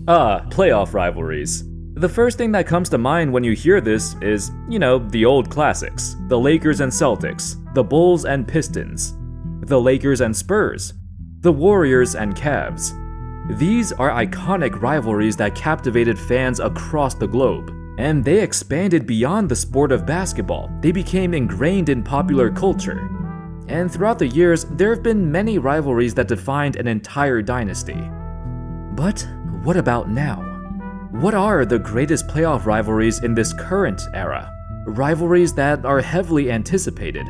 Playoff rivalries. The first thing that comes to mind when you hear this is, the old classics. The Lakers and Celtics, the Bulls and Pistons, the Lakers and Spurs, the Warriors and Cavs. These are iconic rivalries that captivated fans across the globe, and they expanded beyond the sport of basketball. They became ingrained in popular culture. And throughout the years, there have been many rivalries that defined an entire dynasty. But what about now? What are the greatest playoff rivalries in this current era? Rivalries that are heavily anticipated.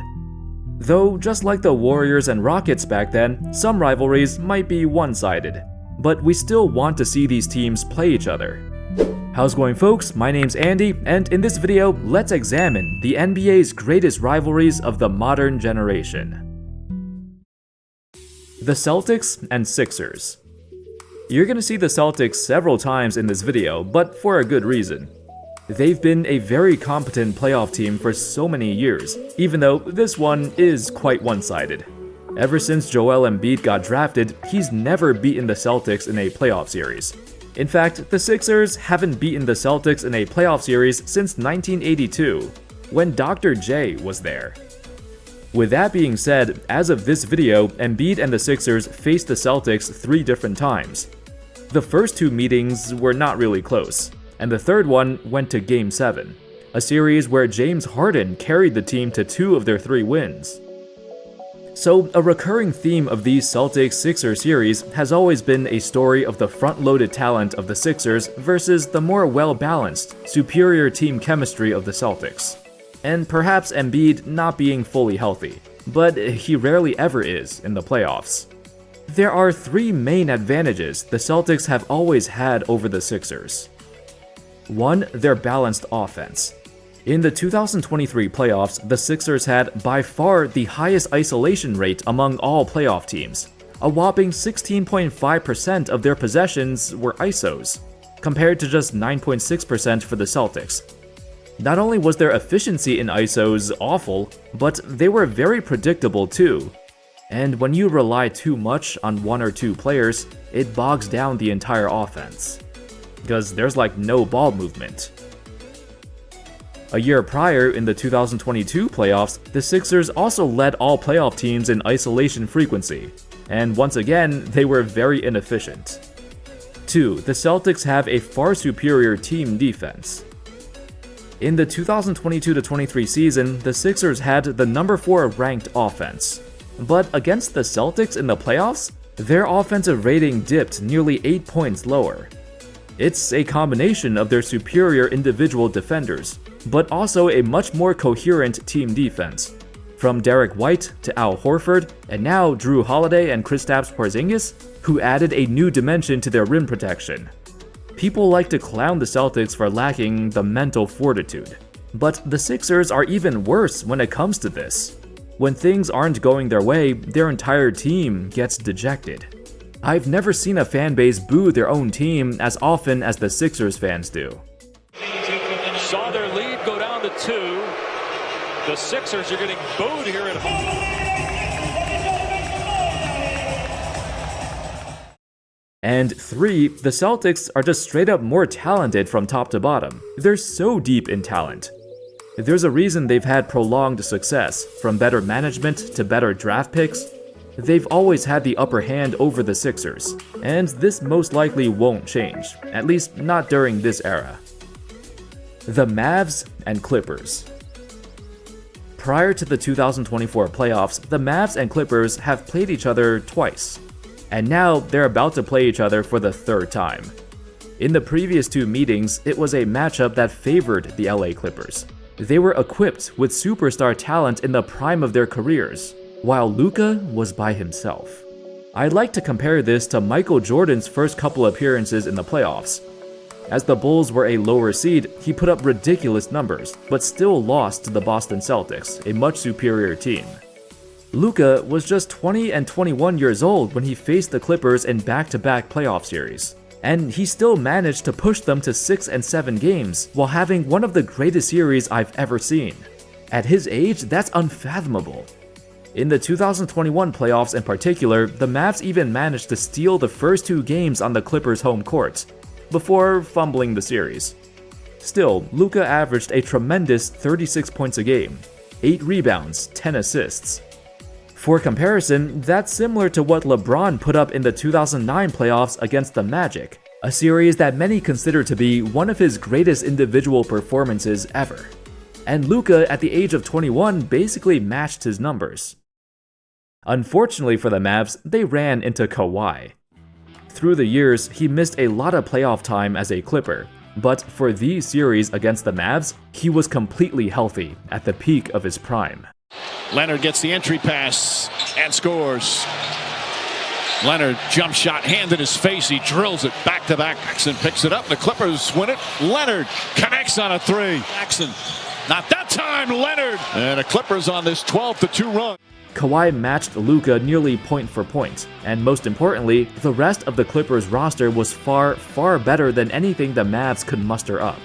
Though, just like the Warriors and Rockets back then, some rivalries might be one-sided. But we still want to see these teams play each other. How's it going, folks? My name's Andy, and in this video, let's examine the NBA's greatest rivalries of the modern generation. The Celtics and Sixers. You're gonna see the Celtics several times in this video, but for a good reason. They've been a very competent playoff team for so many years, even though this one is quite one-sided. Ever since Joel Embiid got drafted, he's never beaten the Celtics in a playoff series. In fact, the Sixers haven't beaten the Celtics in a playoff series since 1982, when Dr. J was there. With that being said, as of this video, Embiid and the Sixers faced the Celtics 3 different times. The first 2 meetings were not really close, and the third one went to Game 7, a series where James Harden carried the team to 2 of their 3 wins. So, a recurring theme of these Celtics-Sixers series has always been a story of the front-loaded talent of the Sixers versus the more well-balanced, superior team chemistry of the Celtics. And perhaps Embiid not being fully healthy, but he rarely ever is in the playoffs. There are 3 main advantages the Celtics have always had over the Sixers. 1. Their balanced offense. In the 2023 playoffs, the Sixers had by far the highest isolation rate among all playoff teams. A whopping 16.5% of their possessions were ISOs, compared to just 9.6% for the Celtics. Not only was their efficiency in ISOs awful, but they were very predictable too. And when you rely too much on 1 or 2 players, it bogs down the entire offense. Because there's like no ball movement. A year prior, in the 2022 playoffs, the Sixers also led all playoff teams in isolation frequency, and once again, they were very inefficient. 2. The Celtics have a far superior team defense. In the 2022-23 season, the Sixers had the number 4 ranked offense. But against the Celtics in the playoffs, their offensive rating dipped nearly 8 points lower. It's a combination of their superior individual defenders, but also a much more coherent team defense. From Derek White to Al Horford, and now Drew Holiday and Kristaps Porzingis, who added a new dimension to their rim protection. People like to clown the Celtics for lacking the mental fortitude, but the Sixers are even worse when it comes to this. When things aren't going their way, their entire team gets dejected. I've never seen a fan base boo their own team as often as the Sixers fans do. Saw their lead go down to 2. The Sixers are getting booed here at home. And 3, the Celtics are just straight up more talented from top to bottom. They're so deep in talent. There's a reason they've had prolonged success, from better management to better draft picks. They've always had the upper hand over the Sixers, and this most likely won't change, at least not during this era. The Mavs and Clippers. Prior to the 2024 playoffs, the Mavs and Clippers have played each other twice, and now they're about to play each other for the 3rd time. In the previous 2 meetings, it was a matchup that favored the LA Clippers. They were equipped with superstar talent in the prime of their careers, while Luka was by himself. I'd like to compare this to Michael Jordan's first couple appearances in the playoffs. As the Bulls were a lower seed, he put up ridiculous numbers, but still lost to the Boston Celtics, a much superior team. Luka was just 20 and 21 years old when he faced the Clippers in back-to-back playoff series, and he still managed to push them to 6 and 7 games while having one of the greatest series I've ever seen. At his age, that's unfathomable. In the 2021 playoffs in particular, the Mavs even managed to steal the first 2 games on the Clippers' home court. before fumbling the series. Still, Luka averaged a tremendous 36 points a game, 8 rebounds, 10 assists. For comparison, that's similar to what LeBron put up in the 2009 playoffs against the Magic, a series that many consider to be one of his greatest individual performances ever. And Luka, at the age of 21, basically matched his numbers. Unfortunately for the Mavs, they ran into Kawhi. Through the years, he missed a lot of playoff time as a Clipper, but for these series against the Mavs, he was completely healthy at the peak of his prime. Leonard gets the entry pass and scores. Leonard jump shot, hand in his face, he drills it back to back. Jackson picks it up, the Clippers win it. Leonard connects on a three. Jackson, not that time, Leonard. And the Clippers on this 12-2 run. Kawhi matched Luka nearly point for point, and most importantly, the rest of the Clippers roster was far, far better than anything the Mavs could muster up.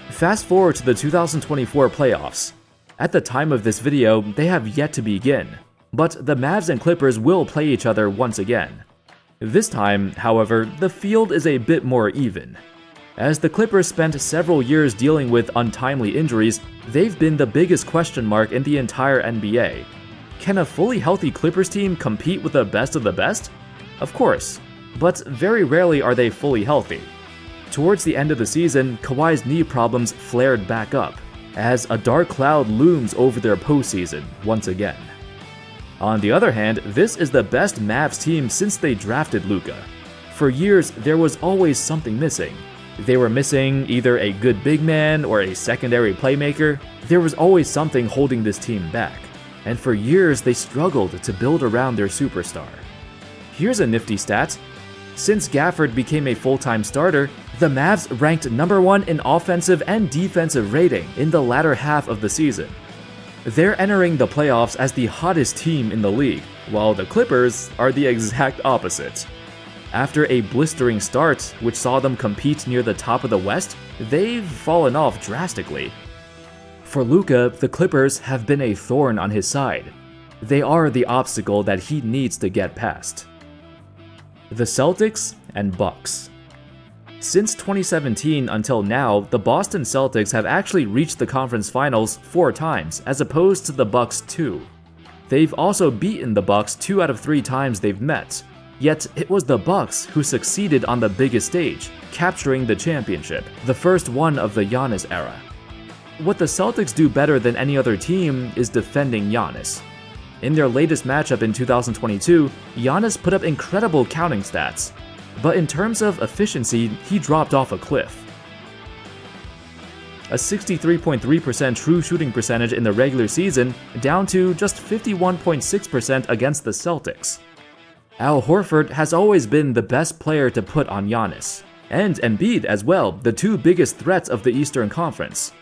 Fast forward to the 2024 playoffs. At the time of this video, they have yet to begin, but the Mavs and Clippers will play each other once again. This time, however, the field is a bit more even. As the Clippers spent several years dealing with untimely injuries, they've been the biggest question mark in the entire NBA. Can a fully healthy Clippers team compete with the best of the best? Of course, but very rarely are they fully healthy. Towards the end of the season, Kawhi's knee problems flared back up, as a dark cloud looms over their postseason once again. On the other hand, this is the best Mavs team since they drafted Luka. For years, there was always something missing. They were missing either a good big man or a secondary playmaker. There was always something holding this team back, and for years they struggled to build around their superstar. Here's a nifty stat. Since Gafford became a full-time starter, the Mavs ranked number 1 in offensive and defensive rating in the latter half of the season. They're entering the playoffs as the hottest team in the league, while the Clippers are the exact opposite. After a blistering start, which saw them compete near the top of the West, they've fallen off drastically. For Luka, the Clippers have been a thorn on his side. They are the obstacle that he needs to get past. The Celtics and Bucks. Since 2017 until now, the Boston Celtics have actually reached the conference finals 4 times, as opposed to the Bucks 2. They've also beaten the Bucks 2 out of 3 times they've met, yet it was the Bucks who succeeded on the biggest stage, capturing the championship, the first one of the Giannis era. What the Celtics do better than any other team is defending Giannis. In their latest matchup in 2022, Giannis put up incredible counting stats, but in terms of efficiency, he dropped off a cliff. A 63.3% true shooting percentage in the regular season, down to just 51.6% against the Celtics. Al Horford has always been the best player to put on Giannis, and Embiid as well, the 2 biggest threats of the Eastern Conference.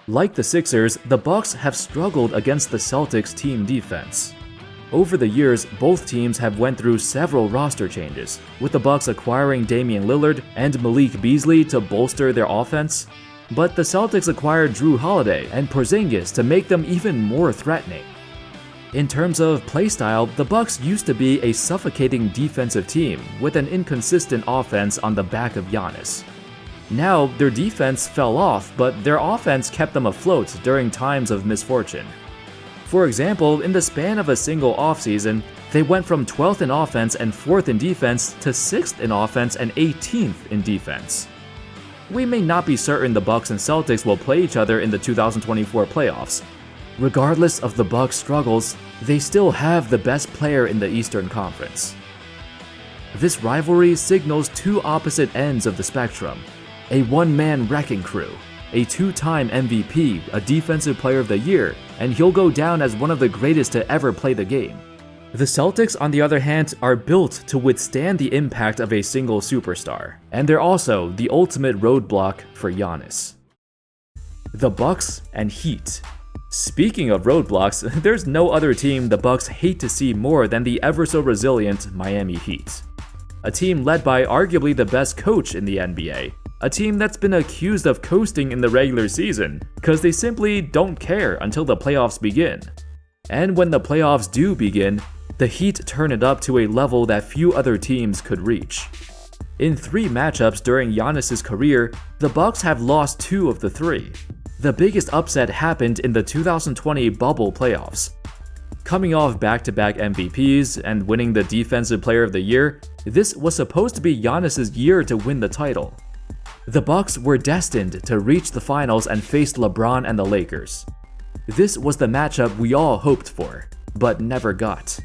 Like the Sixers, the Bucks have struggled against the Celtics' team defense. Over the years, both teams have went through several roster changes, with the Bucks acquiring Damian Lillard and Malik Beasley to bolster their offense. But the Celtics acquired Drew Holiday and Porzingis to make them even more threatening. In terms of playstyle, the Bucks used to be a suffocating defensive team with an inconsistent offense on the back of Giannis. Now, their defense fell off, but their offense kept them afloat during times of misfortune. For example, in the span of a single offseason, they went from 12th in offense and 4th in defense to 6th in offense and 18th in defense. We may not be certain the Bucks and Celtics will play each other in the 2024 playoffs. Regardless of the Bucks' struggles, they still have the best player in the Eastern Conference. This rivalry signals 2 opposite ends of the spectrum. A one-man wrecking crew, a 2-time MVP, a Defensive Player of the Year, and he'll go down as one of the greatest to ever play the game. The Celtics, on the other hand, are built to withstand the impact of a single superstar, and they're also the ultimate roadblock for Giannis. The Bucks and Heat. Speaking of roadblocks, there's no other team the Bucks hate to see more than the ever-so-resilient Miami Heat. A team led by arguably the best coach in the NBA. A team that's been accused of coasting in the regular season, because they simply don't care until the playoffs begin. And when the playoffs do begin, the Heat turn it up to a level that few other teams could reach. In 3 matchups during Giannis's career, the Bucks have lost 2 of the 3. The biggest upset happened in the 2020 bubble playoffs. Coming off back-to-back MVPs and winning the Defensive Player of the Year, this was supposed to be Giannis's year to win the title. The Bucks were destined to reach the finals and face LeBron and the Lakers. This was the matchup we all hoped for, but never got.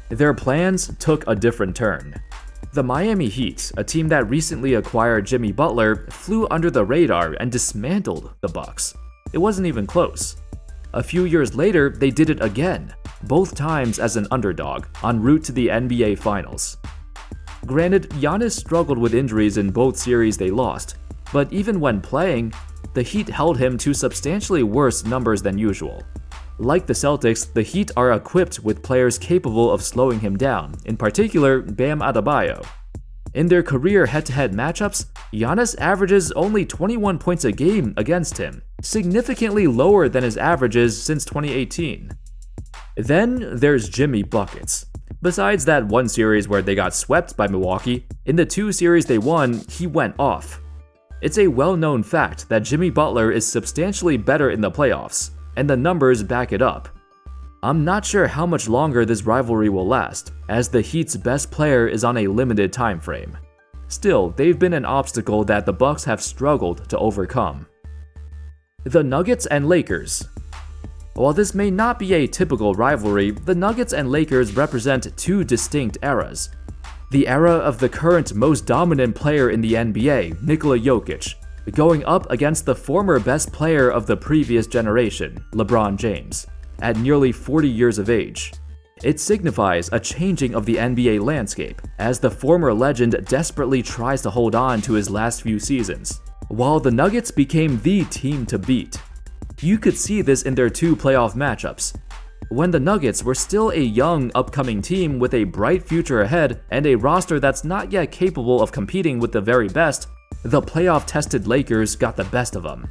Their plans took a different turn. The Miami Heat, a team that recently acquired Jimmy Butler, flew under the radar and dismantled the Bucks. It wasn't even close. A few years later, they did it again, both times as an underdog, en route to the NBA Finals. Granted, Giannis struggled with injuries in both series they lost, but even when playing, the Heat held him to substantially worse numbers than usual. Like the Celtics, the Heat are equipped with players capable of slowing him down, in particular Bam Adebayo. In their career head-to-head matchups, Giannis averages only 21 points a game against him, significantly lower than his averages since 2018. Then there's Jimmy Buckets. Besides that one series where they got swept by Milwaukee, in the 2 series they won, he went off. It's a well-known fact that Jimmy Butler is substantially better in the playoffs, and the numbers back it up. I'm not sure how much longer this rivalry will last, as the Heat's best player is on a limited time frame. Still, they've been an obstacle that the Bucks have struggled to overcome. The Nuggets and Lakers. While this may not be a typical rivalry, the Nuggets and Lakers represent 2 distinct eras. The era of the current most dominant player in the NBA, Nikola Jokic, going up against the former best player of the previous generation, LeBron James, at nearly 40 years of age. It signifies a changing of the NBA landscape, as the former legend desperately tries to hold on to his last few seasons, while the Nuggets became the team to beat. You could see this in their 2 playoff matchups. When the Nuggets were still a young, upcoming team with a bright future ahead and a roster that's not yet capable of competing with the very best, the playoff-tested Lakers got the best of them.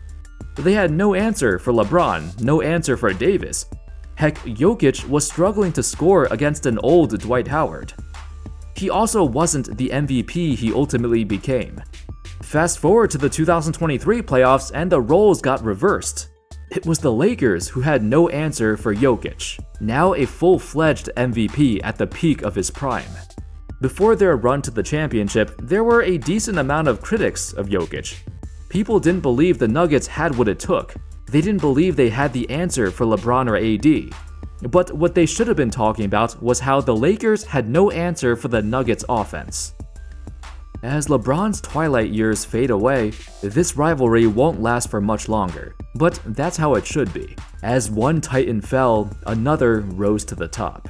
They had no answer for LeBron, no answer for Davis. Heck, Jokic was struggling to score against an old Dwight Howard. He also wasn't the MVP he ultimately became. Fast forward to the 2023 playoffs and the roles got reversed. It was the Lakers who had no answer for Jokic, now a full-fledged MVP at the peak of his prime. Before their run to the championship, there were a decent amount of critics of Jokic. People didn't believe the Nuggets had what it took. They didn't believe they had the answer for LeBron or AD. But what they should have been talking about was how the Lakers had no answer for the Nuggets offense. As LeBron's twilight years fade away, this rivalry won't last for much longer, but that's how it should be. As one Titan fell, another rose to the top.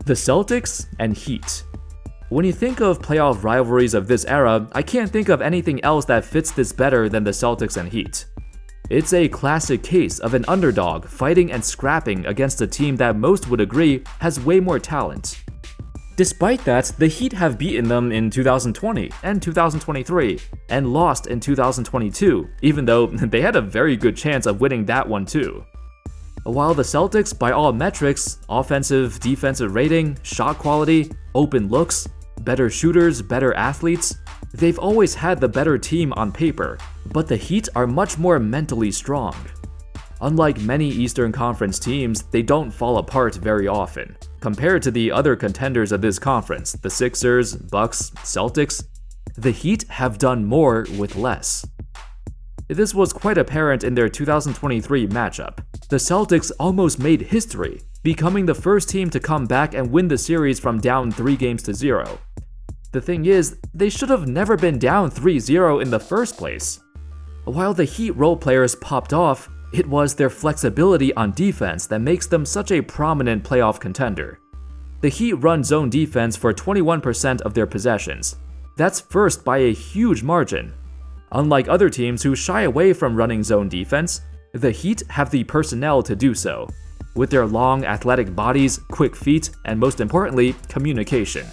The Celtics and Heat. When you think of playoff rivalries of this era, I can't think of anything else that fits this better than the Celtics and Heat. It's a classic case of an underdog fighting and scrapping against a team that most would agree has way more talent. Despite that, the Heat have beaten them in 2020 and 2023, and lost in 2022, even though they had a very good chance of winning that one too. While the Celtics, by all metrics, offensive, defensive rating, shot quality, open looks, better shooters, better athletes, they've always had the better team on paper, but the Heat are much more mentally strong. Unlike many Eastern Conference teams, they don't fall apart very often. Compared to the other contenders of this conference, the Sixers, Bucks, Celtics, the Heat have done more with less. This was quite apparent in their 2023 matchup. The Celtics almost made history, becoming the first team to come back and win the series from down 3-0. The thing is, they should have never been down 3-0 in the first place. While the Heat role players popped off, it was their flexibility on defense that makes them such a prominent playoff contender. The Heat run zone defense for 21% of their possessions. That's first by a huge margin. Unlike other teams who shy away from running zone defense, the Heat have the personnel to do so, with their long athletic bodies, quick feet, and most importantly, communication.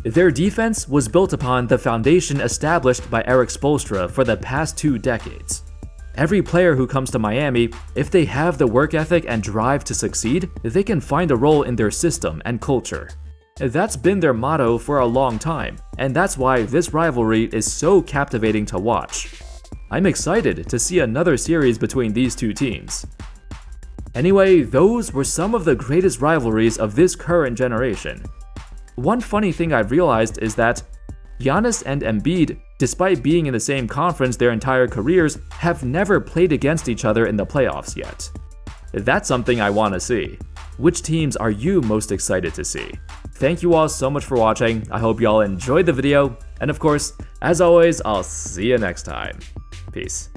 Their defense was built upon the foundation established by Erik Spoelstra for the past 2 decades. Every player who comes to Miami, if they have the work ethic and drive to succeed, they can find a role in their system and culture. That's been their motto for a long time, and that's why this rivalry is so captivating to watch. I'm excited to see another series between these two teams. Anyway, those were some of the greatest rivalries of this current generation. One funny thing I've realized is that Giannis and Embiid, despite being in the same conference their entire careers, have never played against each other in the playoffs yet. That's something I want to see. Which teams are you most excited to see? Thank you all so much for watching. I hope you all enjoyed the video. And of course, as always, I'll see you next time. Peace.